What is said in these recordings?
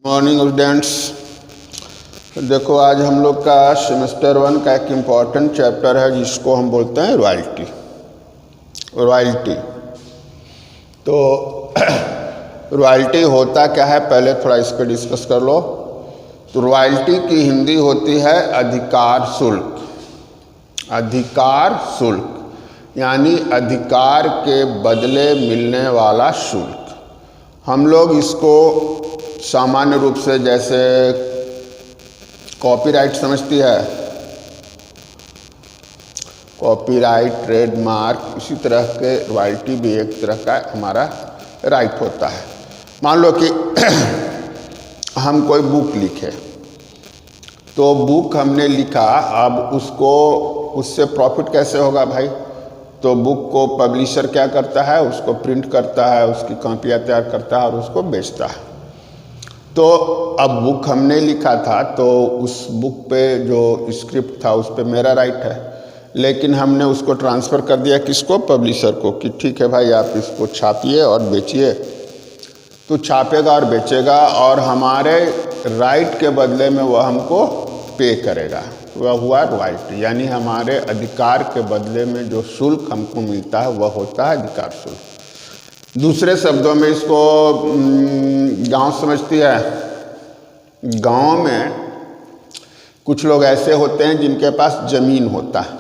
Morning students. देखो आज हम लोग का सेमेस्टर 1 का एक इम्पॉर्टेंट चैप्टर है जिसको हम बोलते हैं रॉयल्टी। तो रॉयल्टी होता क्या है, पहले थोड़ा इस पर डिस्कस कर लो। तो रॉयल्टी की हिंदी होती है अधिकार शुल्क। अधिकार शुल्क यानी अधिकार के बदले मिलने वाला शुल्क। हम लोग इसको सामान्य रूप से जैसे कॉपीराइट समझती है, कॉपीराइट, ट्रेडमार्क, इसी तरह के रॉयल्टी भी एक तरह का हमारा राइट होता है। मान लो कि हम कोई बुक लिखे, तो बुक हमने लिखा, अब उसको उससे प्रॉफिट कैसे होगा भाई? तो बुक को पब्लिशर क्या करता है, उसको प्रिंट करता है, उसकी कॉपियाँ तैयार करता है और उसको बेचता है। तो अब बुक हमने लिखा था तो उस बुक पे जो स्क्रिप्ट था उस पे मेरा राइट है, लेकिन हमने उसको ट्रांसफ़र कर दिया किसको? पब्लिशर को, कि ठीक है भाई आप इसको छापिए और बेचिए। तो छापेगा और बेचेगा और हमारे राइट के बदले में वह हमको पे करेगा। वह हुआ रॉयल्टी, यानी हमारे अधिकार के बदले में जो शुल्क हमको मिलता है वह होता है अधिकार शुल्क। दूसरे शब्दों में इसको गांव समझती है। गांव में कुछ लोग ऐसे होते हैं जिनके पास ज़मीन होता है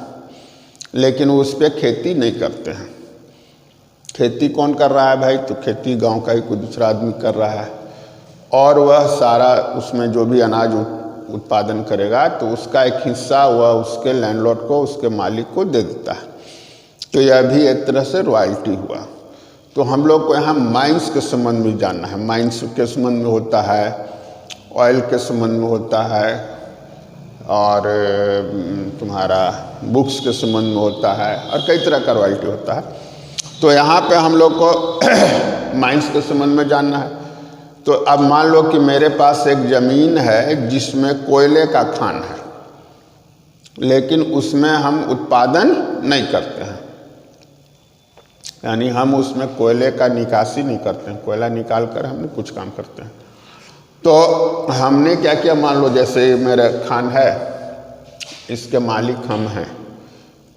लेकिन उस पर खेती नहीं करते हैं। खेती कौन कर रहा है भाई? तो खेती गांव का ही कोई दूसरा आदमी कर रहा है और वह सारा उसमें जो भी अनाज उत्पादन करेगा तो उसका एक हिस्सा वह उसके लैंडलॉर्ड को, उसके मालिक को दे देता है। तो यह भी एक तरह से रॉयल्टी हुआ। तो हम लोग को यहाँ माइंस के संबंध में जानना है। माइंस के संबंध में होता है, ऑयल के संबंध में होता है और तुम्हारा बुक्स के संबंध में होता है और कई तरह का रॉयल्टी होता है। तो यहाँ पे हम लोग को माइंस के संबंध में जानना है। तो अब मान लो कि मेरे पास एक ज़मीन है जिसमें कोयले का खान है, लेकिन उसमें हम उत्पादन नहीं करते हैं, यानी हम उसमें कोयले का निकासी नहीं करते हैं, कोयला निकाल कर हम कुछ काम करते हैं। तो हमने क्या किया, मान लो जैसे मेरा खान है, इसके मालिक हम हैं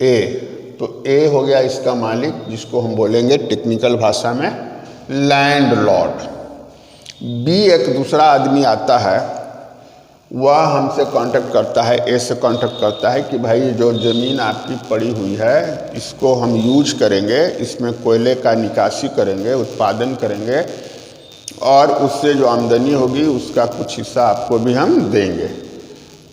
ए, तो ए हो गया इसका मालिक, जिसको हम बोलेंगे टेक्निकल भाषा में लैंडलॉर्ड। बी एक दूसरा आदमी आता है, वह हमसे कांटेक्ट करता है, ए से कांटेक्ट करता है कि भाई जो ज़मीन आपकी पड़ी हुई है इसको हम यूज करेंगे, इसमें कोयले का निकासी करेंगे, उत्पादन करेंगे और उससे जो आमदनी होगी उसका कुछ हिस्सा आपको भी हम देंगे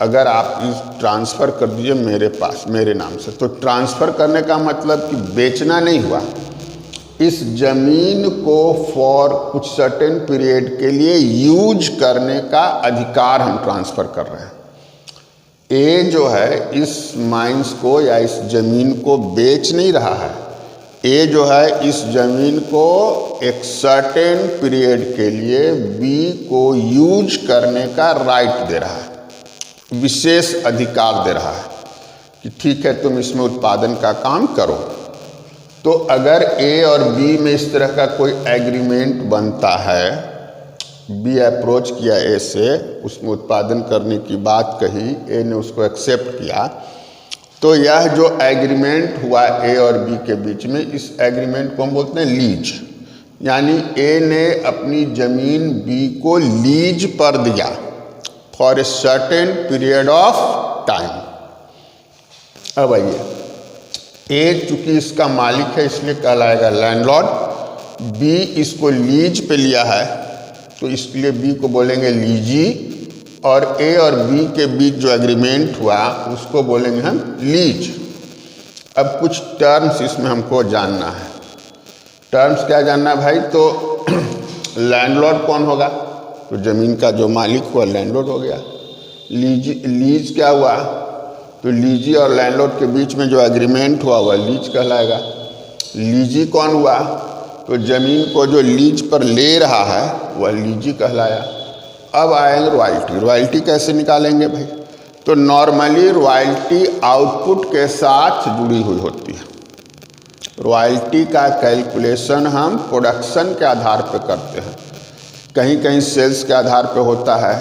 अगर आप इस ट्रांसफ़र कर दीजिए मेरे पास, मेरे नाम से। तो ट्रांसफ़र करने का मतलब कि बेचना नहीं हुआ, इस ज़मीन को फॉर कुछ सर्टेन पीरियड के लिए यूज करने का अधिकार हम ट्रांसफ़र कर रहे हैं। ए जो है इस माइंस को या इस ज़मीन को बेच नहीं रहा है, ए जो है इस ज़मीन को एक सर्टेन पीरियड के लिए बी को यूज करने का राइट दे रहा है, विशेष अधिकार दे रहा है कि ठीक है तुम इसमें उत्पादन का काम करो। तो अगर ए और बी में इस तरह का कोई एग्रीमेंट बनता है, बी अप्रोच किया ए से, उसमें उत्पादन करने की बात कही, ए ने उसको एक्सेप्ट किया, तो यह जो एग्रीमेंट हुआ ए और बी के बीच में, इस एग्रीमेंट को हम बोलते हैं लीज। यानी ए ने अपनी ज़मीन बी को लीज पर दिया for a certain period of time. अब आइए, ए चूंकि इसका मालिक है इसलिए कहलाएगा लैंडलॉर्ड, बी इसको लीज पे लिया है तो इसलिए बी को बोलेंगे लीजी, और ए और बी के बीच जो एग्रीमेंट हुआ उसको बोलेंगे हम लीज। अब कुछ टर्म्स इसमें हमको जानना है। टर्म्स क्या जानना है भाई? तो लैंडलॉर्ड कौन होगा? तो ज़मीन का जो मालिक हुआ लैंडलॉर्ड हो गया। लीज क्या हुआ? तो लीजी और लैंडलॉर्ड के बीच में जो एग्रीमेंट हुआ वह लीज कहलाएगा। लीजी कौन हुआ? तो ज़मीन को जो लीज पर ले रहा है वह लीजी कहलाया। अब आएंगे रॉयल्टी। रॉयल्टी कैसे निकालेंगे भाई? तो नॉर्मली रॉयल्टी आउटपुट के साथ जुड़ी हुई होती है। रॉयल्टी का कैलकुलेशन हम प्रोडक्शन के आधार पर करते हैं। कहीं कहीं सेल्स के आधार पर होता है,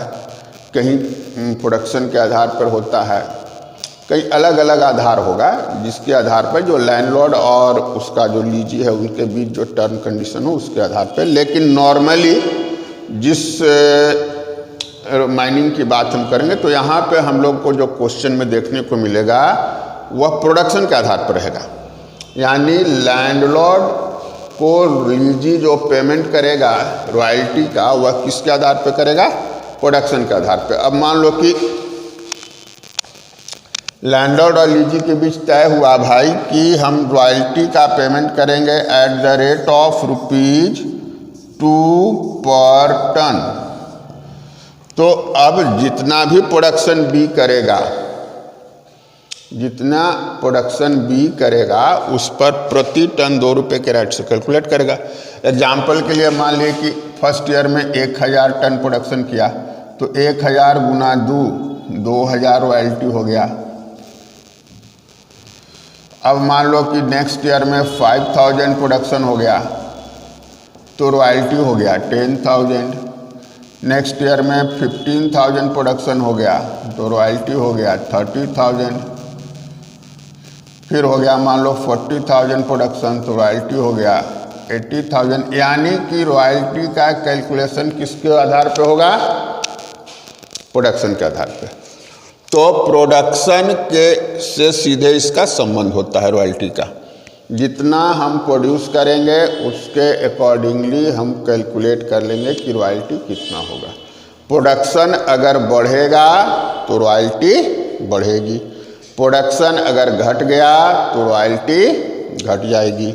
कहीं प्रोडक्शन के आधार पर होता है, कई अलग अलग आधार होगा जिसके आधार पर जो लैंडलॉर्ड और उसका जो लीजी है उनके बीच जो टर्म कंडीशन हो उसके आधार पर। लेकिन नॉर्मली जिस माइनिंग की बात हम करेंगे तो यहाँ पे हम लोग को जो क्वेश्चन में देखने को मिलेगा वह प्रोडक्शन के आधार पर रहेगा। यानी लैंडलॉर्ड को लीजी जो पेमेंट करेगा रॉयल्टी का वह किसके आधार पर करेगा? प्रोडक्शन के आधार पर। अब मान लो कि लैंडलॉर्ड और लीजी के बीच तय हुआ भाई कि हम रॉयल्टी का पेमेंट करेंगे एट द रेट ऑफ ₹2 पर टन। तो अब जितना भी प्रोडक्शन बी करेगा, जितना प्रोडक्शन बी करेगा उस पर प्रति टन ₹2 के रेट से कैलकुलेट करेगा। एग्जाम्पल के लिए मान लीजिए कि फर्स्ट ईयर में 1000 टन प्रोडक्शन किया तो 1000 गुना 2000 रॉयल्टी हो गया। अब मान लो कि नेक्स्ट ईयर में 5000 प्रोडक्शन हो गया तो रॉयल्टी हो गया 10,000। नेक्स्ट ईयर में 15,000 प्रोडक्शन हो गया तो रॉयल्टी हो गया 30,000। फिर हो गया मान लो 40,000 प्रोडक्शन तो रॉयल्टी हो गया 80,000। यानी कि रॉयल्टी का कैलकुलेशन किसके आधार पे होगा? प्रोडक्शन के आधार पे। तो प्रोडक्शन के से सीधे इसका संबंध होता है रॉयल्टी का। जितना हम प्रोड्यूस करेंगे उसके अकॉर्डिंगली हम कैलकुलेट कर लेंगे कि रॉयल्टी कितना होगा। प्रोडक्शन अगर बढ़ेगा तो रॉयल्टी बढ़ेगी, प्रोडक्शन अगर घट गया तो रॉयल्टी घट जाएगी,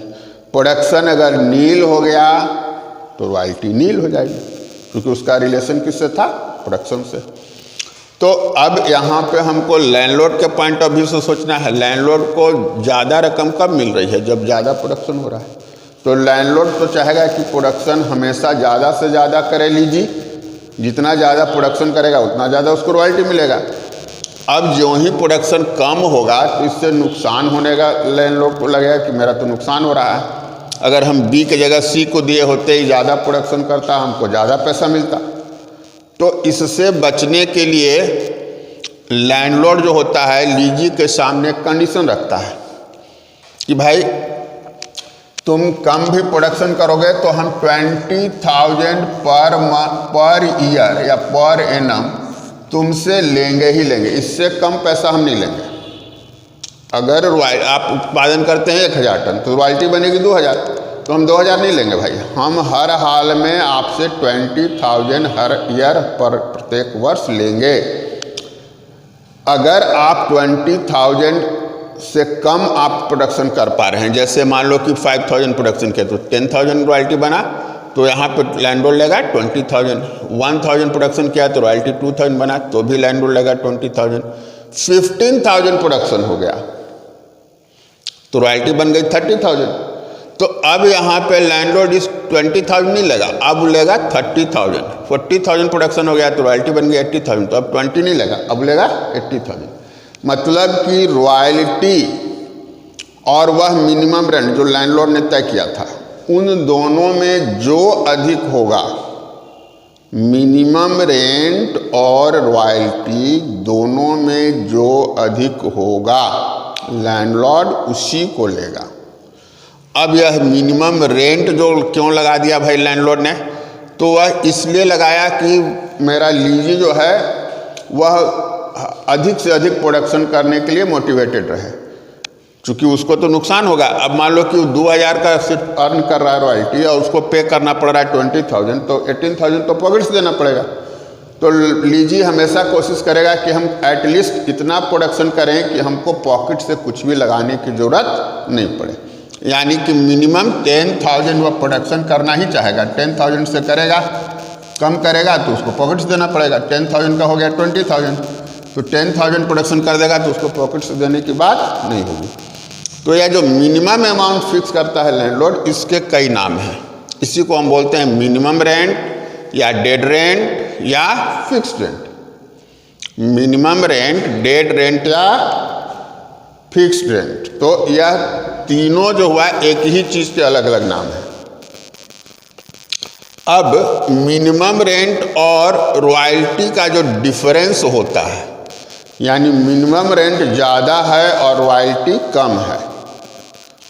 प्रोडक्शन अगर नील हो गया तो रॉयल्टी नील हो जाएगी, क्योंकि उसका रिलेशन किससे था? प्रोडक्शन से। तो अब यहाँ पे हमको लैंडलॉर्ड के पॉइंट ऑफ व्यू से सोचना है। लैंडलॉर्ड को ज़्यादा रकम कब मिल रही है? जब ज़्यादा प्रोडक्शन हो रहा है। तो लैंडलॉर्ड तो चाहेगा कि प्रोडक्शन हमेशा ज़्यादा से ज़्यादा करे लीजिए, जितना ज़्यादा प्रोडक्शन करेगा उतना ज़्यादा उसको रॉयल्टी मिलेगा। अब जो ही प्रोडक्शन कम होगा तो इससे नुकसान होने का लैंडलॉर्ड को लगेगा कि मेरा तो नुकसान हो रहा है। अगर हम बी की जगह सी को दिए होते ही ज़्यादा प्रोडक्शन करता, हमको ज़्यादा पैसा मिलता। तो इससे बचने के लिए लैंडलॉर्ड जो होता है लीजी के सामने कंडीशन रखता है कि भाई तुम कम भी प्रोडक्शन करोगे तो हम 20,000 पर ईयर या पर एनम तुमसे लेंगे ही लेंगे, इससे कम पैसा हम नहीं लेंगे। अगर आप उत्पादन करते हैं 1000 टन तो रॉयल्टी बनेगी 2000, तो हम 2000 नहीं लेंगे भाई, हम हर हाल में आपसे 20,000 हर ईयर पर प्रत्येक वर्ष लेंगे। अगर आप 20,000 से कम आप प्रोडक्शन कर पा रहे हैं, जैसे मान लो कि 5,000 प्रोडक्शन किया तो 10,000 रॉयल्टी बना, तो यहाँ पर लैंडलॉर्ड लेगा 20,000। 1,000 प्रोडक्शन किया तो रॉयल्टी 2,000 बना, तो भी लैंडलॉर्ड लेगा 20,000। 15,000 प्रोडक्शन हो गया तो रॉयल्टी बन गई 30,000। तो अब यहाँ पे लैंडलॉर्ड इस 20,000 नहीं लेगा, अब लेगा 30,000। 40,000 प्रोडक्शन हो गया तो रॉयल्टी बन गई 80,000, तो अब 20 नहीं लेगा, अब लेगा 80,000। मतलब कि रॉयल्टी और वह मिनिमम रेंट जो लैंडलॉर्ड ने तय किया था, उन दोनों में जो अधिक होगा, मिनिमम रेंट और रॉयल्टी दोनों में जो अधिक होगा लैंडलॉर्ड उसी को लेगा। अब यह मिनिमम रेंट जो क्यों लगा दिया भाई लैंडलॉर्ड ने? तो वह इसलिए लगाया कि मेरा लीजी जो है वह अधिक से अधिक प्रोडक्शन करने के लिए मोटिवेटेड रहे, क्योंकि उसको तो नुकसान होगा। अब मान लो कि वो 2,000 का सिर्फ अर्न कर रहा है रॉयल्टी और उसको पे करना पड़ रहा है 20,000, तो 18,000 तो पॉकेट से देना पड़ेगा। तो लीजी हमेशा कोशिश करेगा कि हम एटलीस्ट इतना प्रोडक्शन करें कि हमको पॉकेट से कुछ भी लगाने की ज़रूरत नहीं पड़े। यानी कि मिनिमम 10,000 वह प्रोडक्शन करना ही चाहेगा। 10,000 से करेगा, कम करेगा तो उसको पॉकेट से देना पड़ेगा। 10,000 का हो गया 20,000, तो 10,000 प्रोडक्शन कर देगा तो उसको पॉकेट से देने की बात नहीं होगी। तो यह जो मिनिमम अमाउंट फिक्स करता है लैंडलॉर्ड, इसके कई नाम हैं। इसी को हम बोलते हैं मिनिमम रेंट या डेड रेंट या fixed rent. Minimum rent, dead rent या फिक्स्ड रेंट, तो यह तीनों जो हुआ एक ही चीज़ के अलग अलग नाम है। अब मिनिमम रेंट और रॉयल्टी का जो डिफरेंस होता है, यानी मिनिमम रेंट ज़्यादा है और रॉयल्टी कम है,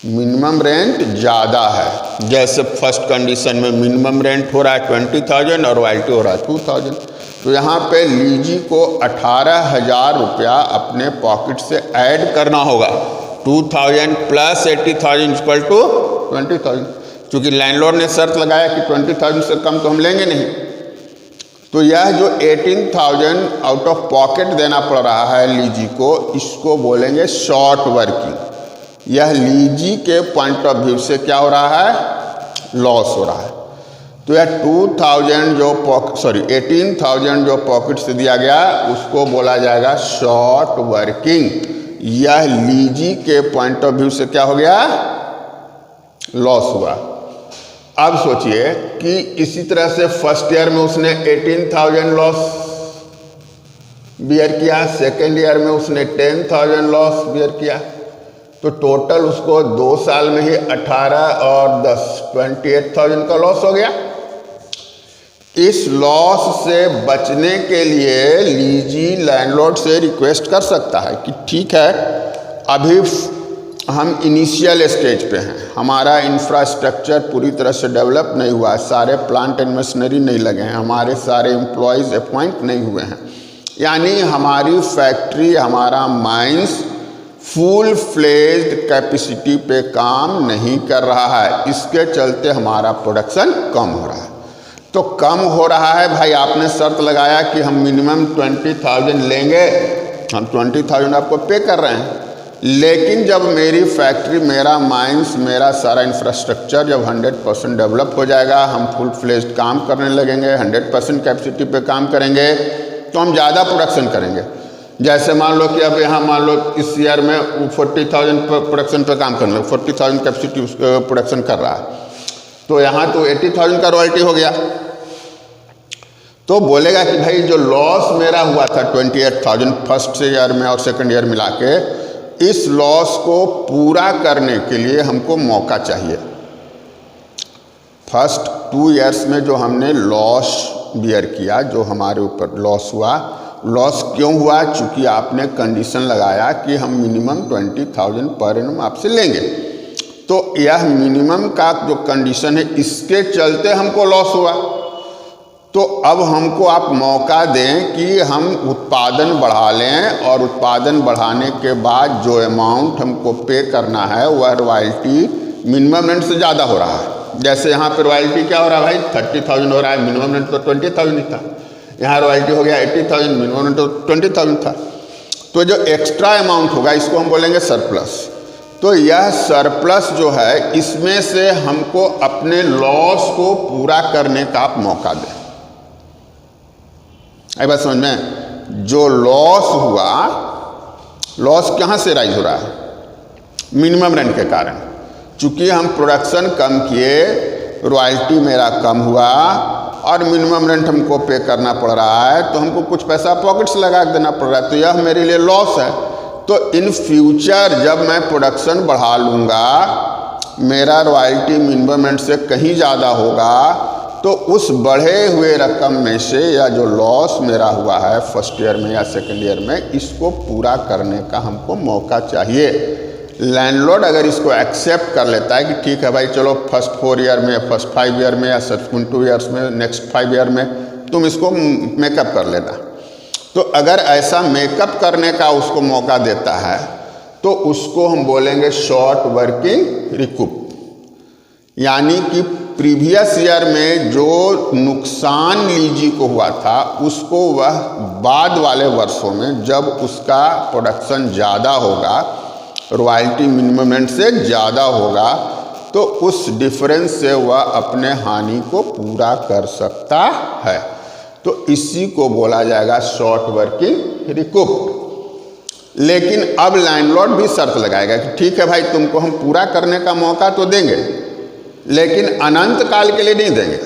मिनिमम रेंट ज़्यादा है, जैसे फर्स्ट कंडीशन में मिनिमम रेंट हो रहा है 20,000 और रॉयल्टी हो रहा है 2,000, तो यहाँ पे लीजी को 18,000 रुपया अपने पॉकेट से ऐड करना होगा। 2,000 प्लस 80,000 इक्वल टू 20,000। चूँकि लैंडलॉर्ड ने शर्त लगाया कि 20,000 से कम तो हम लेंगे नहीं, तो यह जो 18,000 आउट ऑफ पॉकेट देना पड़ रहा है लीजी को, इसको बोलेंगे शॉर्ट वर्किंग। यह लीजी के पॉइंट ऑफ व्यू से क्या हो रहा है, लॉस हो रहा है। तो यह 18,000 जो पॉकेट से दिया गया उसको बोला जाएगा शॉर्ट वर्किंग। यह लीजी के पॉइंट ऑफ व्यू से क्या हो गया, लॉस हुआ। अब सोचिए कि इसी तरह से फर्स्ट ईयर में उसने 18,000 लॉस बियर किया, सेकेंड ईयर में उसने 10,000 लॉस बियर किया, तो टोटल उसको 2 साल में ही 18 और 10 28,000 का लॉस हो गया। इस लॉस से बचने के लिए लीजी लैंडलॉर्ड से रिक्वेस्ट कर सकता है कि ठीक है, अभी हम इनिशियल स्टेज पे हैं, हमारा इंफ्रास्ट्रक्चर पूरी तरह से डेवलप नहीं हुआ है, सारे प्लांट एंड मशीनरी नहीं लगे हैं, हमारे सारे एम्प्लॉयज़ अपॉइंट नहीं हुए हैं, यानी हमारी फैक्ट्री, हमारा माइंस फुल फ्लेज्ड कैपेसिटी पे काम नहीं कर रहा है, इसके चलते हमारा प्रोडक्शन कम हो रहा है। तो कम हो रहा है भाई, आपने शर्त लगाया कि हम मिनिमम 20,000 लेंगे, हम 20,000 आपको पे कर रहे हैं, लेकिन जब मेरी फैक्ट्री, मेरा माइंस, मेरा सारा इंफ्रास्ट्रक्चर जब 100% डेवलप हो जाएगा, हम फुल फ्लेज्ड काम करने लगेंगे, 100% कैपेसिटी पे काम करेंगे, तो हम ज़्यादा प्रोडक्शन करेंगे। जैसे मान लो कि अब यहाँ मान लो इस ईयर में 40,000 प्रोडक्शन पे काम करने, 40,000 कैपेसिटी प्रोडक्शन कर रहा है, तो यहाँ तो 80,000 का रॉयल्टी हो गया। तो बोलेगा कि भाई जो लॉस मेरा हुआ था 28,000 फर्स्ट ईयर में और सेकंड ईयर मिला के, इस लॉस को पूरा करने के लिए हमको मौका चाहिए। फर्स्ट 2 इयर्स में जो हमने लॉस बियर किया, जो हमारे ऊपर लॉस हुआ, लॉस क्यों हुआ, चूँकि आपने कंडीशन लगाया कि हम मिनिमम 20,000 पर एनम आपसे लेंगे, तो यह मिनिमम का जो कंडीशन है, इसके चलते हमको लॉस हुआ। तो अब हमको आप मौका दें कि हम उत्पादन बढ़ा लें, और उत्पादन बढ़ाने के बाद जो अमाउंट हमको पे करना है वह रॉयल्टी मिनिमम रेंट से ज़्यादा हो रहा है। जैसे यहाँ पर रॉयल्टी क्या हो रहा है भाई, 30,000 हो रहा है, मिनिमम रेंट तो 20,000 ही था, यहाँ रॉयल्टी हो गया 80,000, मिनिमम रेंट तो 20,000 था। तो जो एक्स्ट्रा अमाउंट होगा इसको हम बोलेंगे सरप्लस। तो यह सरप्लस जो है, इसमें से हमको अपने लॉस को पूरा करने का आप मौका दें। आई बात समझ में, जो लॉस हुआ, लॉस कहाँ से राइज हो रहा है, मिनिमम रेंट के कारण। चूँकि हम प्रोडक्शन कम किए, रॉयल्टी मेरा कम हुआ और मिनिमम रेंट हमको पे करना पड़ रहा है, तो हमको कुछ पैसा पॉकेट से लगा देना पड़ रहा है, तो यह मेरे लिए लॉस है। तो इन फ्यूचर जब मैं प्रोडक्शन बढ़ा लूँगा, मेरा रॉयल्टी मिनिमम रेंट से कहीं ज़्यादा होगा, तो उस बढ़े हुए रकम में से, या जो लॉस मेरा हुआ है फर्स्ट ईयर में या सेकेंड ईयर में, इसको पूरा करने का हमको मौका चाहिए। लैंडलॉर्ड अगर इसको एक्सेप्ट कर लेता है कि ठीक है भाई, चलो फर्स्ट 4 ईयर में, फर्स्ट 5 ईयर में या सब्सिक्वेंट 2 ईयर्स में, नेक्स्ट 5 ईयर में तुम इसको मेकअप कर लेना, तो अगर ऐसा मेकअप करने का उसको मौका देता है, तो उसको हम बोलेंगे शॉर्ट वर्किंग रिकूप। यानी कि प्रीवियस ईयर में जो नुकसान लीजी को हुआ था, उसको वह बाद वाले वर्षों में जब उसका प्रोडक्शन ज़्यादा होगा, रॉयल्टी मिनिमम रेंट से ज़्यादा होगा, तो उस डिफरेंस से वह अपने हानि को पूरा कर सकता है। तो इसी को बोला जाएगा शॉर्ट वर्किंग रिकूप। लेकिन अब लैंडलॉर्ड भी शर्त लगाएगा कि ठीक है भाई, तुमको हम पूरा करने का मौका तो देंगे, लेकिन अनंत काल के लिए नहीं देंगे।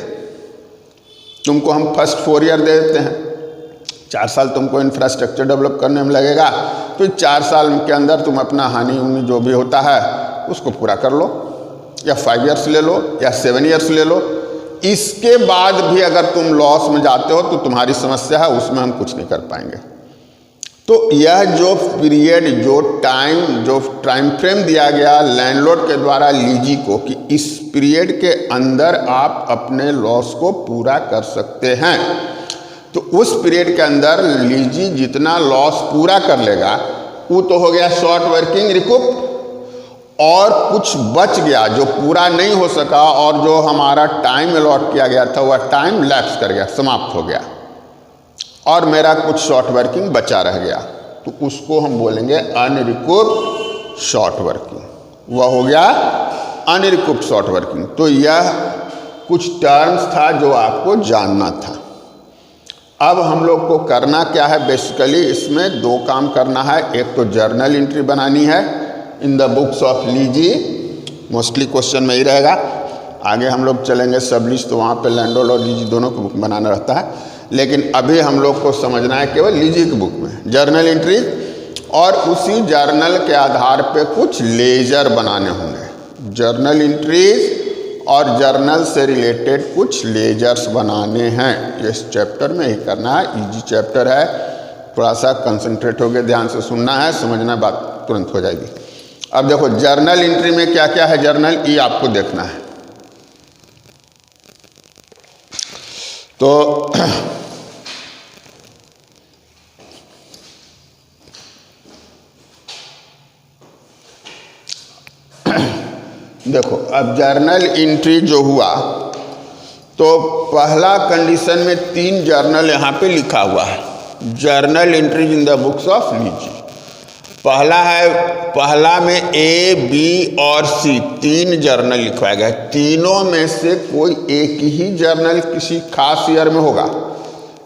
तुमको हम फर्स्ट 4 ईयर दे देते हैं, 4 साल तुमको इंफ्रास्ट्रक्चर डेवलप करने में लगेगा, तो 4 साल के अंदर तुम अपना हानि उनी जो भी होता है उसको पूरा कर लो, या 5 ईयर्स ले लो या 7 ईयर्स ले लो, इसके बाद भी अगर तुम लॉस में जाते हो तो तुम्हारी समस्या है, उसमें हम कुछ नहीं कर पाएंगे। तो यह जो पीरियड, जो टाइम फ्रेम दिया गया लैंडलॉर्ड के द्वारा लीजी को कि इस पीरियड के अंदर आप अपने लॉस को पूरा कर सकते हैं, तो उस पीरियड के अंदर लीजी जितना लॉस पूरा कर लेगा वो तो हो गया शॉर्ट वर्किंग रिकूप, और कुछ बच गया जो पूरा नहीं हो सका और जो हमारा टाइम अलॉट किया गया था वह टाइम लैप्स कर गया, समाप्त हो गया, और मेरा कुछ शॉर्ट वर्किंग बचा रह गया, तो उसको हम बोलेंगे अनरिकूप शॉर्ट वर्किंग, वह हो गया अनरिकूप शॉर्ट वर्किंग। तो यह कुछ टर्म्स था जो आपको जानना था। अब हम लोग को करना क्या है, बेसिकली इसमें दो काम करना है। एक तो जर्नल एंट्री बनानी है in the books of lessee, mostly question में ही रहेगा, आगे हम लोग चलेंगे सबलिस्ट तो वहाँ पे लैंडलॉर्ड और लीजी दोनों को बुक बनाना रहता है, लेकिन अभी हम लोग को समझना है केवल लीजी की बुक में जर्नल एंट्री, और उसी जर्नल के आधार पे कुछ लेजर बनाने होंगे। जर्नल एंट्रीज और जर्नल से रिलेटेड कुछ लेजर्स बनाने हैं, इस चैप्टर में ही करना है। इजी चैप्टर है, थोड़ा सा कंसंट्रेट होकर ध्यान से सुनना है, समझना बात तुरंत हो जाएगी। अब देखो जर्नल एंट्री में क्या क्या है, जर्नल ये आपको देखना है। तो देखो अब जर्नल एंट्री जो हुआ, तो पहला कंडीशन में 3 जर्नल यहाँ पे लिखा हुआ है, journal entries in the books of lessee. पहला में ए, बी और सी 3 जर्नल लिखवाया गया है। तीनों में से कोई एक ही जर्नल किसी खास ईयर में होगा,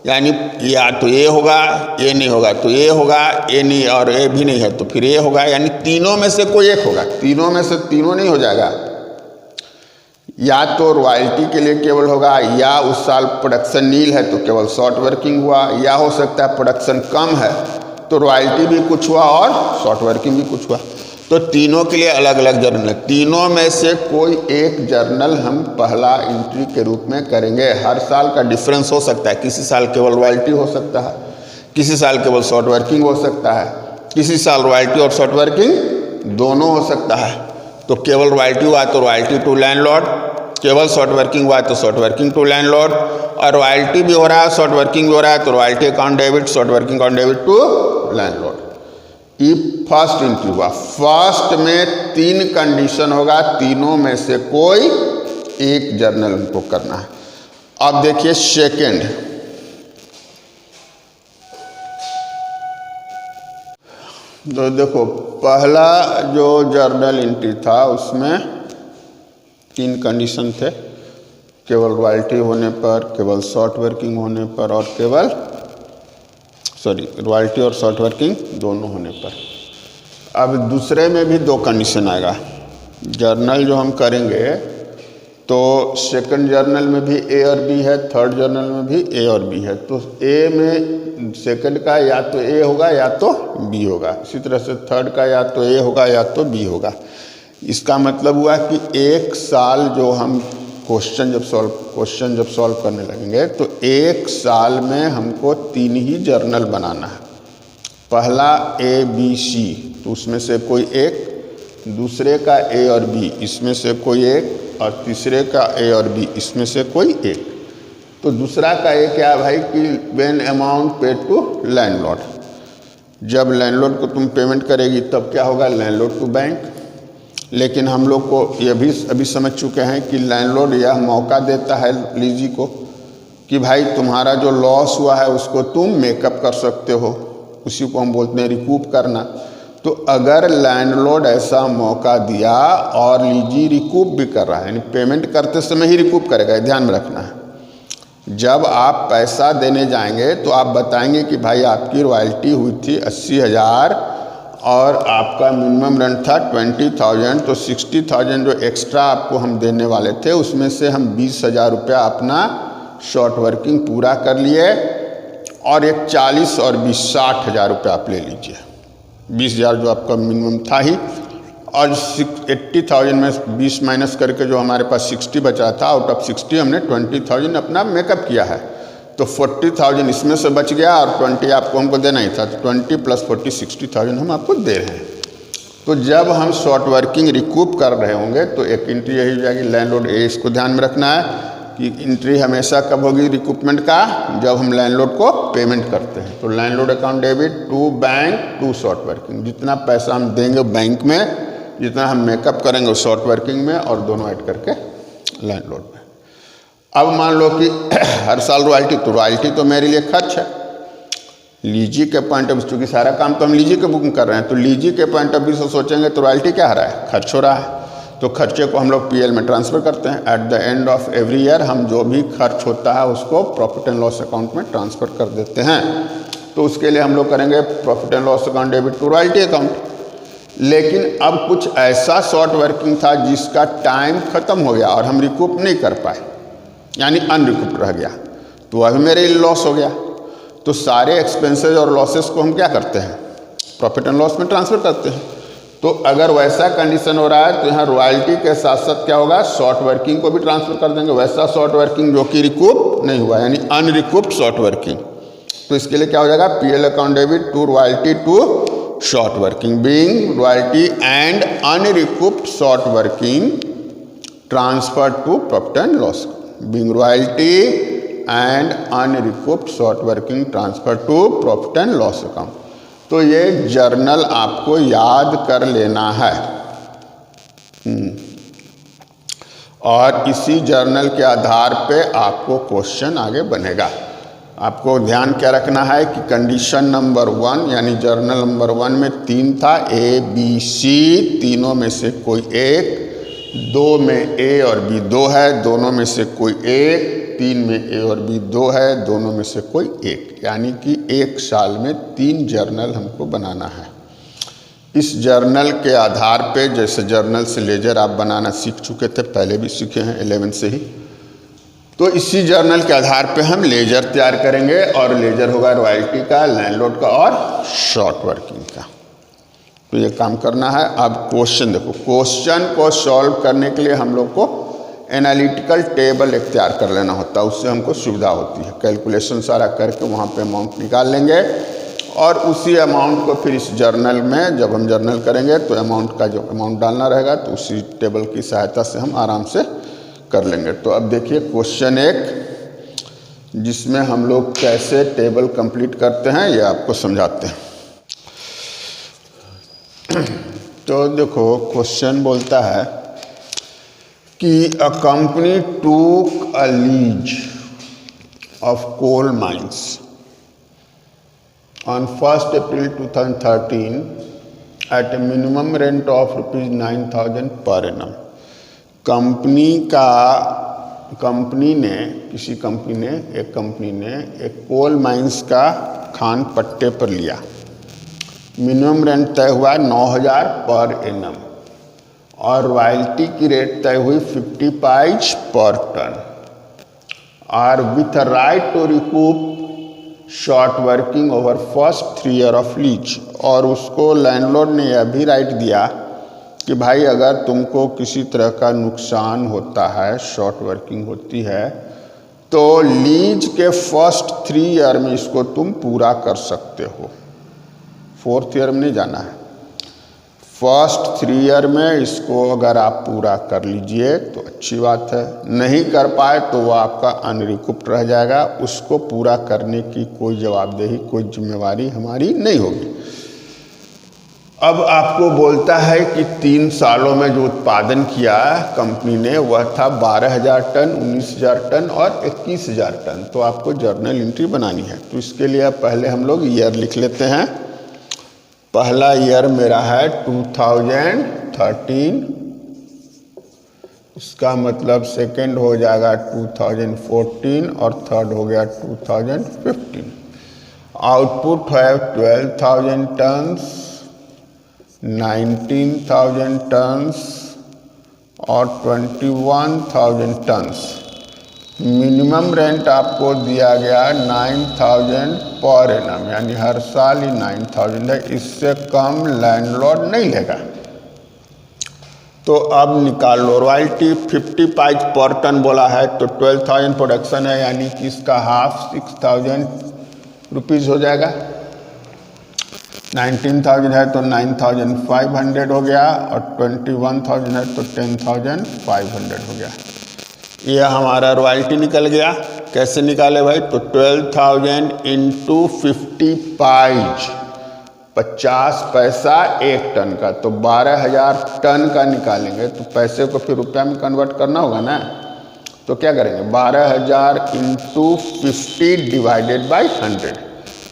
यानी या तो ए होगा, ए नहीं होगा तो ए होगा, ए नहीं और ए भी नहीं है तो फिर ए होगा, यानी तीनों में से कोई एक होगा। तीनों में से तीनों नहीं हो जाएगा, या तो रॉयल्टी के लिए केवल होगा, या उस साल प्रोडक्शन नील है तो केवल शॉर्ट वर्किंग हुआ, या हो सकता है प्रोडक्शन कम है तो रॉयल्टी भी कुछ हुआ और शॉर्ट वर्किंग भी कुछ हुआ। तो तीनों के लिए अलग अलग जर्नल है। तीनों में से कोई एक जर्नल हम पहला एंट्री के रूप में करेंगे। हर साल का डिफरेंस हो सकता है, किसी साल केवल रॉयल्टी हो सकता है, किसी साल केवल शॉर्ट वर्किंग हो सकता है, किसी साल रॉयल्टी और शॉर्ट वर्किंग दोनों हो सकता है। तो केवल रॉयल्टी हुआ तो रॉयल्टी टू लैंडलॉर्ड, केवल शॉर्ट वर्किंग हुआ तो शॉर्ट वर्किंग टू लैंडलॉर्ड, और रॉयल्टी भी हो रहा है शॉर्ट वर्किंग भी हो रहा है तो royalty account debit, short working account debit to landlord. ये फर्स्ट एंट्री हुआ। फर्स्ट में 3 कंडीशन होगा, तीनों में से कोई एक जर्नल हमको करना है। अब देखिए सेकेंड, तो देखो पहला जो जर्नल एंट्री था उसमें 3 कंडीशन थे, केवल रॉयल्टी होने पर, केवल शॉर्ट वर्किंग होने पर और केवल रॉयल्टी और शॉर्ट वर्किंग दोनों होने पर। अब दूसरे में भी 2 कंडीशन आएगा। जर्नल जो हम करेंगे तो सेकंड जर्नल में भी ए और बी है, थर्ड जर्नल में भी ए और बी है। तो ए में सेकंड का या तो ए होगा या तो बी होगा, इसी तरह से थर्ड का या तो ए होगा या तो बी होगा। इसका मतलब हुआ कि एक साल जो हम क्वेश्चन जब सॉल्व करने लगेंगे तो एक साल में हमको 3 ही जर्नल बनाना है। पहला ए बी सी, तो उसमें से कोई एक, दूसरे का ए और बी, इसमें से कोई एक, और तीसरे का ए और बी, इसमें से कोई एक। तो दूसरा का ए क्या भाई कि when amount paid to landlord, जब लैंडलॉर्ड को तुम पेमेंट करेगी तब क्या होगा, लैंडलॉर्ड टू बैंक। लेकिन हम लोग को ये भी अभी समझ चुके हैं कि लैंडलॉर्ड यह मौका देता है लीजी को कि भाई तुम्हारा जो लॉस हुआ है उसको तुम मेकअप कर सकते हो, उसी को हम बोलते हैं रिकूप करना। तो अगर लैंडलॉर्ड ऐसा मौका दिया और लीजी रिकूप भी कर रहा है, यानी पेमेंट करते समय ही रिकूप करेगा, ध्यान में रखना है। जब आप पैसा देने जाएंगे तो आप बताएंगे कि भाई आपकी रॉयल्टी हुई थी 80,000 और आपका मिनिमम रेंट था 20,000, तो 60,000 जो एक्स्ट्रा आपको हम देने वाले थे उसमें से हम 20,000 रुपया अपना शॉर्ट वर्किंग पूरा कर लिए, और एक 40 और 20 60,000 रुपया आप ले लीजिए। 20,000 जो आपका मिनिमम था ही, और 80,000 में 20 माइनस करके जो हमारे पास 60 बचा था, आउट ऑफ 60 हमने 20,000 अपना मेकअप किया है। तो 40,000 इसमें से बच गया और 20 आपको हमको देना ही था। तो 20 + 40 60,000 हम आपको दे रहे हैं। तो जब हम शॉर्ट वर्किंग रिकूप कर रहे होंगे तो एक एंट्री यही हो जाएगी लैंडलॉर्ड ए। इसको ध्यान में रखना है कि एंट्री हमेशा कब होगी रिकूपमेंट का, जब हम लैंडलॉर्ड को पेमेंट करते हैं। तो landlord account debit to bank to short working, जितना पैसा हम देंगे बैंक में, जितना हम मेकअप करेंगे शॉर्ट वर्किंग में, और दोनों ऐड करके लैंडलॉर्ड में। अब मान लो कि हर साल रॉयल्टी, तो रॉयल्टी तो मेरे लिए खर्च है। लीजी के पॉइंट ऑफ व्यू, चूँकि सारा काम तो हम लीजी के बुकिंग कर रहे हैं, तो लीजी के पॉइंट ऑफ व्यू से सोचेंगे तो रॉयल्टी क्या हो रहा है, खर्च हो रहा है। तो खर्चे को हम लोग पीएल में ट्रांसफ़र करते हैं। At the end of every year हम जो भी खर्च होता है उसको प्रॉफिट एंड लॉस अकाउंट में ट्रांसफ़र कर देते हैं। तो उसके लिए हम लोग करेंगे profit and loss account debit to royalty account. लेकिन अब कुछ ऐसा शॉर्ट वर्किंग था जिसका टाइम ख़त्म हो गया और हम रिकूप नहीं कर पाए, यानी अनरिकूप रह गया, तो अभी मेरे लिए लॉस हो गया। तो सारे एक्सपेंसेस और लॉसेस को हम क्या करते हैं, प्रॉफिट एंड लॉस में ट्रांसफ़र करते हैं। तो अगर वैसा कंडीशन हो रहा है तो यहाँ रॉयल्टी के साथ साथ क्या होगा, शॉर्ट वर्किंग को भी ट्रांसफ़र कर देंगे, वैसा शॉर्ट वर्किंग जो कि रिकूप नहीं हुआ, यानी अनरिकूप्ड शॉर्ट वर्किंग। तो इसके लिए क्या हो जाएगा, PL account debit to royalty to short working, being royalty and unrecouped short working transfer to profit and loss, being royalty and unrecouped short working transfer to profit and loss account. तो ये journal आपको याद कर लेना है। और इसी journal के आधार पे आपको क्वेश्चन आगे बनेगा। आपको ध्यान क्या रखना है कि कंडीशन नंबर 1, यानी जर्नल नंबर 1 में 3 था, ए बी सी, तीनों में से कोई एक, 2 में ए और बी 2 है, दोनों में से कोई एक, 3 में ए और बी 2 है, दोनों में से कोई एक, यानी कि एक साल में 3 जर्नल हमको बनाना है। इस जर्नल के आधार पे, जैसे जर्नल से लेजर आप बनाना सीख चुके थे, पहले भी सीखे हैं 11 से ही, तो इसी जर्नल के आधार पे हम लेजर तैयार करेंगे और लेजर होगा रॉयल्टी का, लैंडलॉर्ड का और शॉर्ट वर्किंग का। तो ये काम करना है। अब क्वेश्चन देखो, क्वेश्चन को सॉल्व करने के लिए हम लोग को एनालिटिकल टेबल एक तैयार कर लेना होता है, उससे हमको सुविधा होती है। कैलकुलेशन सारा करके वहाँ पे अमाउंट निकाल लेंगे और उसी अमाउंट को फिर इस जर्नल में जब हम जर्नल करेंगे तो अमाउंट का जो अमाउंट डालना रहेगा तो उसी टेबल की सहायता से हम आराम से कर लेंगे। तो अब देखिए क्वेश्चन 1, जिसमें हम लोग कैसे टेबल कंप्लीट करते हैं ये आपको समझाते हैं। तो देखो क्वेश्चन बोलता है कि a company took a lease of coal mines on 1 April 2013 at a minimum rent of ₹9,000 per annum. एक कंपनी ने एक कोल माइंस का खान पट्टे पर लिया, मिनिमम रेंट तय हुआ 9,000 पर एनम और रॉयल्टी की रेट तय हुई 50 पैसे पर टन, और with a right to recoup short working over first 3 year of lease. और उसको लैंडलॉर्ड ने यह भी राइट दिया कि भाई अगर तुमको किसी तरह का नुकसान होता है, शॉर्ट वर्किंग होती है, तो लीज के फर्स्ट 3 ईयर में इसको तुम पूरा कर सकते हो, 4th ईयर में नहीं जाना है। फर्स्ट 3 ईयर में इसको अगर आप पूरा कर लीजिए तो अच्छी बात है, नहीं कर पाए तो वो आपका अनरिकूप्ड रह जाएगा, उसको पूरा करने की कोई जवाबदेही, कोई जिम्मेवारी हमारी नहीं होगी। अब आपको बोलता है कि 3 सालों में जो उत्पादन किया कंपनी ने वह था 12,000 टन, 19,000 टन और 21,000 टन। तो आपको जर्नल एंट्री बनानी है। तो इसके लिए पहले हम लोग ईयर लिख लेते हैं। पहला ईयर मेरा है 2013, इसका मतलब सेकंड हो जाएगा 2014 और थर्ड हो गया 2015। आउटपुट है 12,000 टन्स, 19,000 टन्स और 21,000 टन्स। मिनिमम रेंट आपको दिया गया 9,000 पर एनम, यानी हर साल ही 9,000 है, इससे कम लैंडलॉर्ड नहीं लेगा। तो अब निकाल लो रॉयल्टी 50 पाइज पर टन बोला है, तो 12,000 प्रोडक्शन है, यानी कि इसका हाफ 6,000 रुपीज़ हो जाएगा। 19,000 है तो 9,500 हो गया, और 21,000 है तो 10,500 हो गया। ये हमारा रॉयल्टी निकल गया। कैसे निकाले भाई? तो 12,000 इंटू 50 पाइज, 50 पैसा एक टन का, तो 12,000 टन का निकालेंगे। तो पैसे को फिर रुपया में कन्वर्ट करना होगा ना, तो क्या करेंगे? 12,000 इंटू 50 डिवाइडेड बाई 100,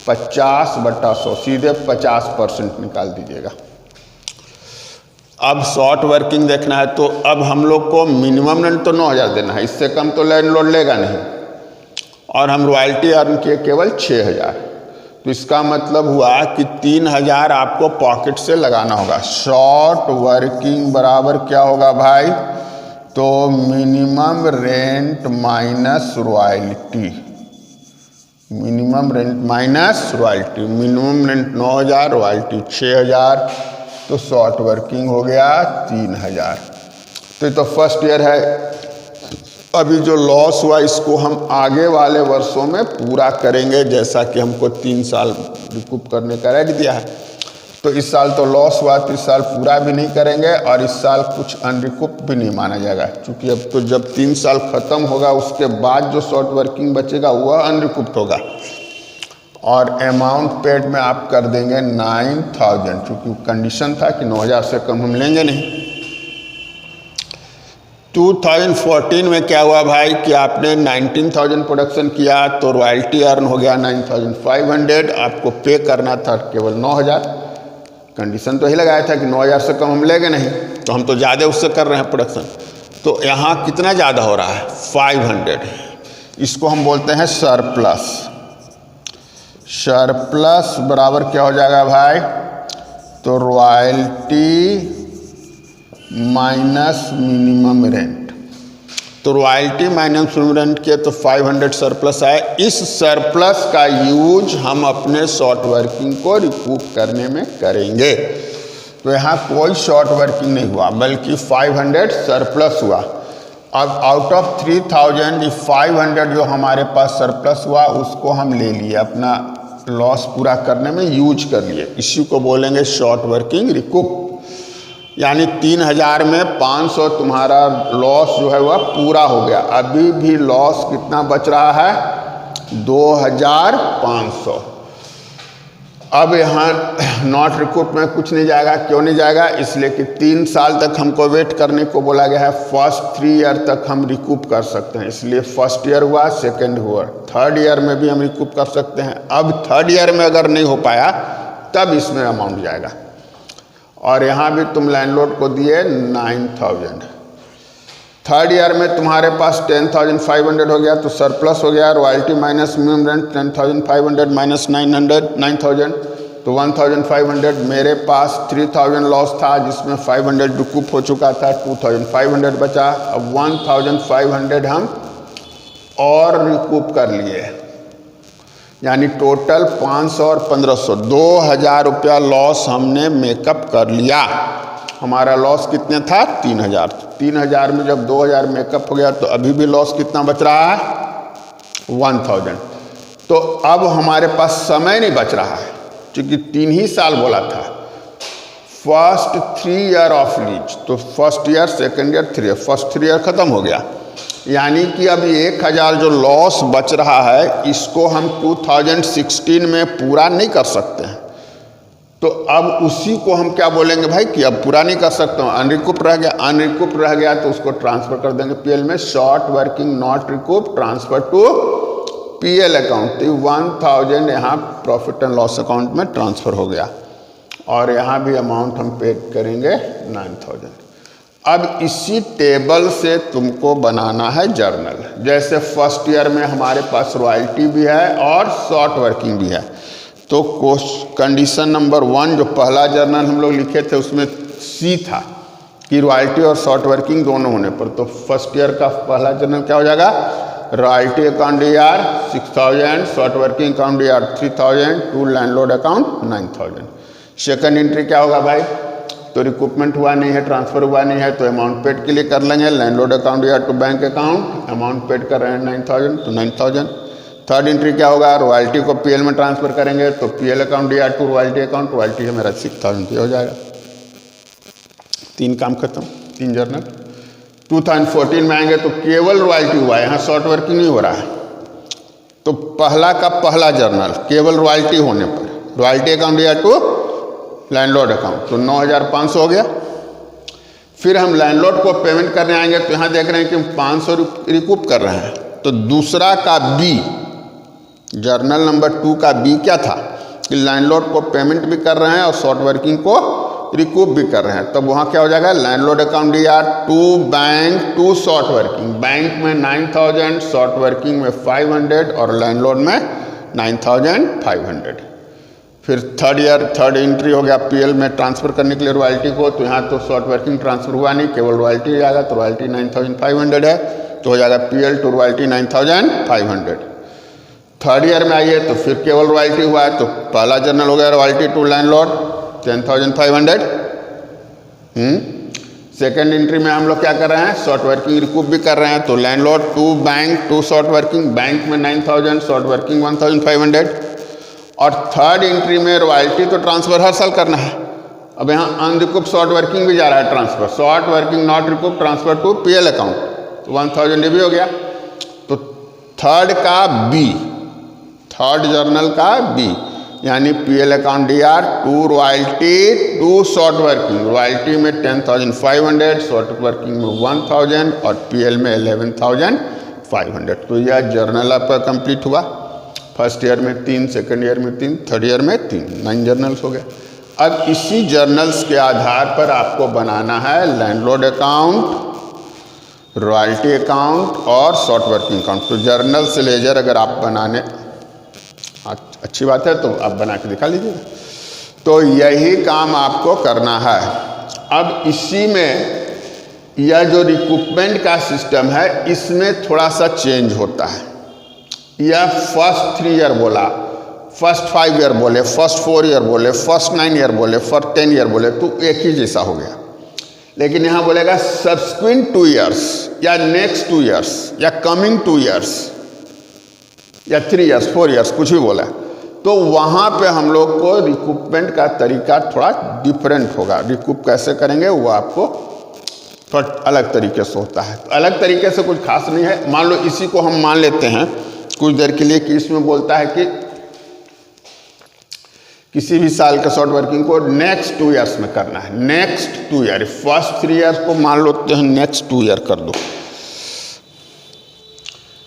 50/100, सीधे 50% निकाल दीजिएगा। अब शॉर्ट वर्किंग देखना है, तो अब हम लोग को मिनिमम रेंट तो 9,000 देना है, इससे कम तो लैंडलॉर्ड लेगा नहीं, और हम रॉयल्टी अर्न किए केवल 6,000। तो इसका मतलब हुआ कि 3,000 आपको पॉकेट से लगाना होगा। शॉर्ट वर्किंग बराबर क्या होगा भाई? तो minimum rent minus royalty, minimum rent minus royalty. Minimum rent 9,000, royalty 6,000, तो शॉर्ट वर्किंग हो गया 3,000। तो ये तो फर्स्ट ईयर है। अभी जो लॉस हुआ इसको हम आगे वाले वर्षों में पूरा करेंगे, जैसा कि हमको 3 साल रिकूप करने का रेट दिया है। तो इस साल तो लॉस हुआ, तो इस साल पूरा भी नहीं करेंगे, और इस साल कुछ अनरिकूप भी नहीं माना जाएगा, क्योंकि अब तो जब 3 साल खत्म होगा उसके बाद जो शॉर्ट वर्किंग बचेगा वह अनरिकूप्ड होगा। और अमाउंट पेड में आप कर देंगे 9,000, क्योंकि कंडीशन था कि 9,000 से कम हम लेंगे नहीं। 2014 में क्या हुआ भाई कि आपने 19,000 प्रोडक्शन किया, तो रॉयल्टी अर्न हो गया 9,500, आपको पे करना था केवल 9,000। कंडीशन तो ही लगाया था कि 9,000 से कम हम लेंगे नहीं, तो हम तो ज़्यादा उससे कर रहे हैं प्रोडक्शन। तो यहाँ कितना ज़्यादा हो रहा है? 500। इसको हम बोलते हैं सरप्लस। सरप्लस बराबर क्या हो जाएगा भाई? तो रॉयल्टी माइनस मिनिमम रेंट। तो रॉयल्टी माइनस मिनिमम रेंट के तो 500 सरप्लस आए। इस सरप्लस का यूज हम अपने शॉर्ट वर्किंग को रिकूप करने में करेंगे। तो यहाँ कोई शॉर्ट वर्किंग नहीं हुआ, बल्कि 500 सरप्लस हुआ। अब आउट ऑफ 3,000 500 जो हमारे पास सरप्लस हुआ उसको हम ले लिए, अपना लॉस पूरा करने में यूज कर लिए। इसी को बोलेंगे शॉर्ट वर्किंग रिकूप। यानी 3,000 में 500 तुम्हारा लॉस जो है वह पूरा हो गया। अभी भी लॉस कितना बच रहा है? 2,500। अब यहाँ नॉट रिकूप में कुछ नहीं जाएगा। क्यों नहीं जाएगा? इसलिए कि 3 साल तक हमको वेट करने को बोला गया है। फर्स्ट 3 ईयर तक हम रिकूप कर सकते हैं, इसलिए फर्स्ट ईयर हुआ, सेकेंड हुआ, थर्ड ईयर में भी हम रिकूप कर सकते हैं। अब थर्ड ईयर में अगर नहीं हो पाया तब इसमें अमाउंट जाएगा। और यहाँ भी तुम लैंडलॉर्ड को दिए 9,000। थर्ड ईयर में तुम्हारे पास 10,500 हो गया, तो सरप्लस हो गया। Royalty minus minimum rent 10,500 minus 9,000, तो 1,500। मेरे पास 3,000 लॉस था, जिसमें 500 रिकूप हो चुका था, 2,500 बचा। अब 1,500 हम और रिकूप कर लिए, यानी टोटल 500 और 1,500, 2,000 रुपया लॉस हमने मेकअप कर लिया। हमारा लॉस कितने था? 3,000। 3,000 में जब 2,000 मेकअप हो गया, तो अभी भी लॉस कितना बच रहा है? 1,000। तो अब हमारे पास समय नहीं बच रहा है, क्योंकि 3 ही साल बोला था। फर्स्ट 3 ईयर ऑफ लीज, तो first year, second year, 3 year, first 3 year खत्म हो गया। यानी कि अब 1,000 जो लॉस बच रहा है, इसको हम 2016 में पूरा नहीं कर सकते हैं। तो अब उसी को हम क्या बोलेंगे भाई कि अब पूरा नहीं कर सकते हैं, अनरिकूप रह गया। अनरिकूप रह गया तो उसको ट्रांसफर कर देंगे पीएल में। Short working not recoup transfer to PL account. तो 1,000 यहाँ प्रॉफिट एंड लॉस अकाउंट में ट्रांसफर हो गया, और यहाँ भी अमाउंट हम पे करेंगे 9,000। अब इसी टेबल से तुमको बनाना है जर्नल। जैसे फर्स्ट ईयर में हमारे पास रॉयल्टी भी है और शॉर्ट वर्किंग भी है, तो कंडीशन नंबर 1 जो पहला जर्नल हम लोग लिखे थे उसमें सी था कि रॉयल्टी और शॉर्ट वर्किंग दोनों होने पर, तो फर्स्ट ईयर का पहला जर्नल क्या हो जाएगा? Royalty account DR 6,000, short working account DR 3,000, to landlord account 9,000। Second entry क्या होगा भाई? तो रिकूपमेंट हुआ नहीं है, ट्रांसफर हुआ नहीं है, तो अमाउंट पेड के लिए कर लेंगे लैंडलॉर्ड अकाउंट या to bank account. Amount paid कर रहे हैं 9000 तो 9000। थर्ड एंट्री क्या होगा, रॉयल्टी को पीएल में ट्रांसफर करेंगे तो पीएल अकाउंट या टू रॉयल्टी अकाउंट, रॉयल्टी है मेरा 6000 हो जाएगा। 3 काम खत्म, 3 जर्नल। 2014 में आएंगे तो केवल रॉयल्टी हुआ है, यहाँ शॉर्ट वर्किंग नहीं हो रहा है। तो पहला का पहला जर्नल केवल रॉयल्टी होने पर रॉयल्टी अकाउंट या टू लैंडलॉर्ड अकाउंट, तो 9500 हो गया। फिर हम लैंडलॉर्ड को पेमेंट करने आएंगे तो यहाँ देख रहे हैं कि हम 500 रिकूप कर रहे हैं। तो दूसरा का बी, जर्नल नंबर 2 का बी क्या था कि लैंडलॉर्ड को पेमेंट भी कर रहे हैं और शॉर्ट वर्किंग को रिकूप भी कर रहे हैं। तब वहाँ क्या हो जाएगा, लैंडलॉर्ड अकाउंट या to bank to short working. Bank में 9000, शॉर्ट वर्किंग में 500 और लैंडलॉर्ड में 9500। फिर थर्ड एंट्री हो गया पीएल में ट्रांसफ़र करने के लिए रॉयल्टी को, तो यहाँ तो शॉर्ट वर्किंग ट्रांसफ़र हुआ नहीं, केवल रॉयल्टी जाएगा, तो रॉयल्टी 9500 है, तो हो जाएगा PL to royalty 9500। Third year में आइए तो फिर केवल रॉयल्टी हुआ है, तो पहला जर्नल हो गया royalty to landlord 10500। Second entry में हम लोग क्या कर रहे हैं, शॉर्ट वर्किंग रिकूप भी कर रहे हैं, तो landlord to bank to short working, bank में 9000, शॉर्ट वर्किंग 1500। और थर्ड एंट्री में रॉयल्टी तो ट्रांसफर हर साल करना है। अब यहाँ अनरिकूप शॉर्ट वर्किंग भी जा रहा है transfer, short working not recoup transfer to PL account, तो 1000 ये भी हो गया। तो थर्ड का बी, थर्ड जर्नल का बी यानी PL account DR to royalty to short working, royalty में 10500, शॉर्ट वर्किंग में 1000 और पीएल में 11500। तो यह जर्नल आपका कंप्लीट हुआ। फर्स्ट ईयर में 3, सेकेंड ईयर में 3, थर्ड ईयर में 3, 9 जर्नल्स हो गए। अब इसी जर्नल्स के आधार पर आपको बनाना है लैंडलॉर्ड अकाउंट, रॉयल्टी अकाउंट और शॉर्ट वर्किंग अकाउंट। तो जर्नल से लेजर अगर आप बनाने, अच्छी बात है, तो आप बना के दिखा लीजिएगा। तो यही काम आपको करना है। अब इसी में यह जो रिकूपमेंट का सिस्टम है, इसमें थोड़ा सा चेंज होता है। यह फर्स्ट 3 ईयर बोला, फर्स्ट 5 ईयर बोले, फर्स्ट 4 ईयर बोले, फर्स्ट 9 ईयर बोले, फर्स्ट 10 ईयर बोले, तो एक ही जैसा हो गया। लेकिन यहाँ बोलेगा सब्सिक्वेंट 2 ईयर्स या नेक्स्ट 2 ईयर्स या कमिंग 2 ईयर्स या 3 ईयर्स 4 ईयर्स, कुछ भी बोला, तो वहाँ पे हम लोग को रिकूपमेंट का तरीका थोड़ा डिफरेंट होगा। रिकूप कैसे करेंगे वो आपको थोड़ा अलग तरीके से होता है। तो अलग तरीके से कुछ खास नहीं है। मान लो इसी को हम मान लेते हैं कुछ देर के लिए कि इसमें बोलता है कि किसी भी साल के शॉर्ट वर्किंग को नेक्स्ट 2 ईयर्स में करना है। नेक्स्ट 2 ईयर, फर्स्ट 3 ईयर्स को मान लेते हैं नेक्स्ट 2 ईयर कर दो,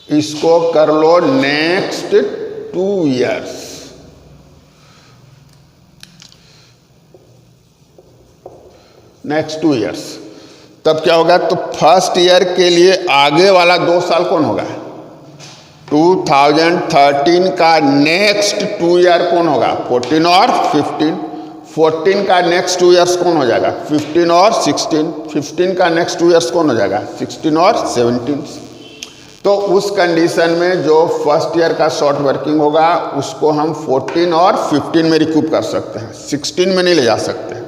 इसको कर लो नेक्स्ट 2 ईयर्स। नेक्स्ट 2 ईयर्स, तब क्या होगा, तो फर्स्ट ईयर के लिए आगे वाला 2 साल कौन होगा, 2013 का नेक्स्ट 2 ईयर कौन होगा, 14 और 15। 14 का नेक्स्ट 2 ईयर्स कौन हो जाएगा, 15 और 16। 15 का नेक्स्ट 2 ईयर्स कौन हो जाएगा, 16 और 17। तो उस कंडीशन में जो फर्स्ट ईयर का शॉर्ट वर्किंग होगा उसको हम 14 और 15 में रिकूप कर सकते हैं, 16 में नहीं ले जा सकते।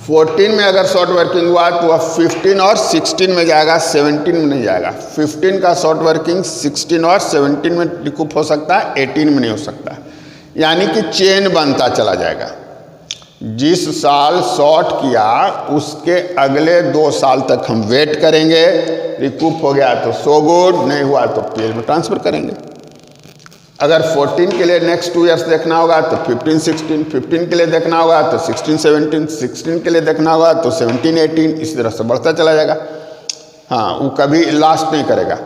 14 में अगर शॉर्ट वर्किंग हुआ तो वह 15 और 16 में जाएगा, 17 में नहीं जाएगा। 15 का शॉर्ट वर्किंग 16 और 17 में रिकूप हो सकता है, 18 में नहीं हो सकता। यानी कि चेन बनता चला जाएगा। जिस साल शॉर्ट किया उसके अगले 2 साल तक हम वेट करेंगे, रिकूप हो गया तो सो गुड, नहीं हुआ तो पीएल में ट्रांसफ़र करेंगे। अगर 14 के लिए नेक्स्ट 2 ईयर्स देखना होगा तो 15, 16, 15 के लिए देखना होगा तो 16, 17, 16 के लिए देखना होगा तो 17, 18, इसी तरह से बढ़ता चला जाएगा। हाँ, वो कभी लास्ट नहीं करेगा।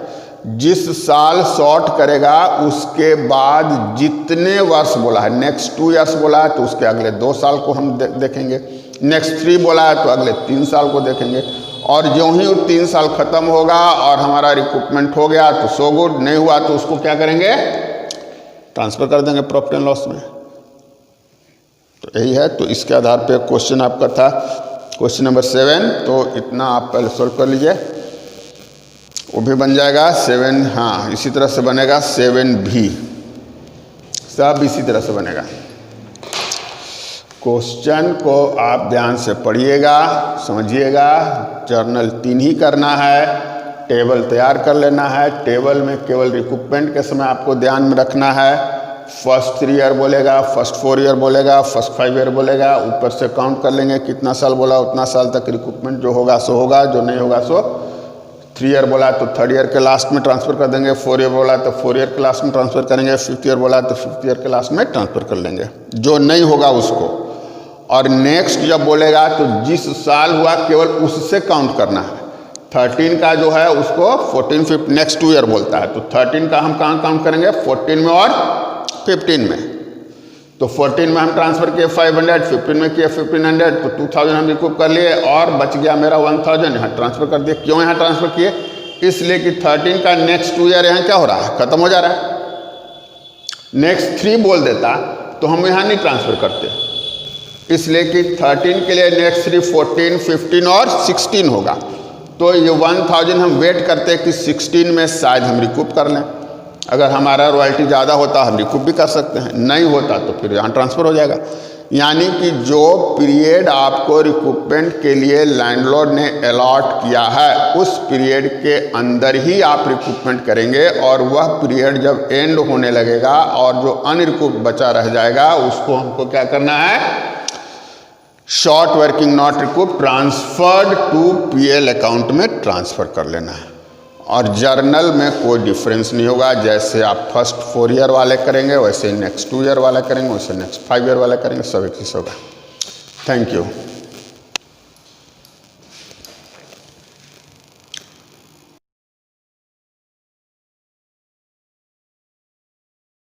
जिस साल शॉर्ट करेगा उसके बाद जितने वर्ष बोला है, नेक्स्ट 2 ईयर्स बोला है तो उसके अगले 2 साल को हम देखेंगे। नेक्स्ट 3 बोला है तो अगले 3 साल को देखेंगे। और जो ही वो 3 साल खत्म होगा और हमारा रिकूपमेंट हो गया तो सो गुड, नहीं हुआ तो उसको क्या करेंगे, ट्रांसफ़र कर देंगे प्रॉफिट एंड लॉस में। तो यही है। तो इसके आधार पे क्वेश्चन आपका था क्वेश्चन नंबर 7। तो इतना आप पहले सॉल्व कर लीजिए, वो भी बन जाएगा 7। हाँ, इसी तरह से बनेगा 7 भी, सब इसी तरह से बनेगा। क्वेश्चन को आप ध्यान से पढ़िएगा, समझिएगा। जर्नल 3 ही करना है, टेबल तैयार कर लेना है। टेबल में केवल रिक्रूटमेंट के समय आपको ध्यान में रखना है। फर्स्ट 3 ईयर बोलेगा, फर्स्ट 4 ईयर बोलेगा, फर्स्ट 5 ईयर बोलेगा, ऊपर से काउंट कर लेंगे कितना साल बोला उतना साल तक रिक्रूटमेंट जो होगा सो होगा, जो नहीं होगा सो 3 ईयर बोला तो 3rd ईयर के लास्ट में ट्रांसफ़र कर देंगे, 4 ईयर बोला तो 4 ईयर के लास्ट में ट्रांसफ़र करेंगे, 5th ईयर बोला तो 5th ईयर के लास्ट में ट्रांसफ़र कर लेंगे, जो नहीं होगा उसको। और नेक्स्ट जब बोलेगा तो जिस साल हुआ केवल उससे काउंट करना है। 13 का जो है उसको 14, 15 नेक्स्ट 2 ईयर बोलता है, तो 13 का हम कहाँ काउंट करेंगे, 14 में और 15 में। तो 14 में हम ट्रांसफ़र किए 500, 15 में किए 1500, तो 2000 हम रिकूप कर लिए और बच गया मेरा 1000, यहाँ ट्रांसफ़र कर दिए। क्यों यहाँ ट्रांसफ़र किए, इसलिए कि 13 का नेक्स्ट 2 ईयर यहाँ क्या हो रहा है, ख़त्म हो जा रहा है। नेक्स्ट 3 बोल देता तो हम यहाँ नहीं ट्रांसफ़र करते, इसलिए कि 13 के लिए नेक्स्ट 3 14, 15 और 16 होगा। तो ये 1000 हम वेट करते हैं कि 16 में शायद हम रिकूप कर लें। अगर हमारा रॉयल्टी ज़्यादा होता हम रिकूप भी कर सकते हैं, नहीं होता तो फिर यहाँ ट्रांसफ़र हो जाएगा। यानी कि जो पीरियड आपको रिकूपमेंट के लिए लैंडलॉर्ड ने अलॉट किया है उस पीरियड के अंदर ही आप रिकूपमेंट करेंगे, और वह पीरियड जब एंड होने लगेगा और जो अनरिकूप बचा रह जाएगा उसको हमको क्या करना है, short working not recoup transferred to PL account में ट्रांसफ़र कर लेना है। और जर्नल में कोई डिफरेंस नहीं होगा, जैसे आप फर्स्ट 4 ईयर वाले करेंगे वैसे नेक्स्ट 2 ईयर वाला करेंगे, वैसे नेक्स्ट 5 ईयर वाला करेंगे, सब एक ही होगा। Thank you.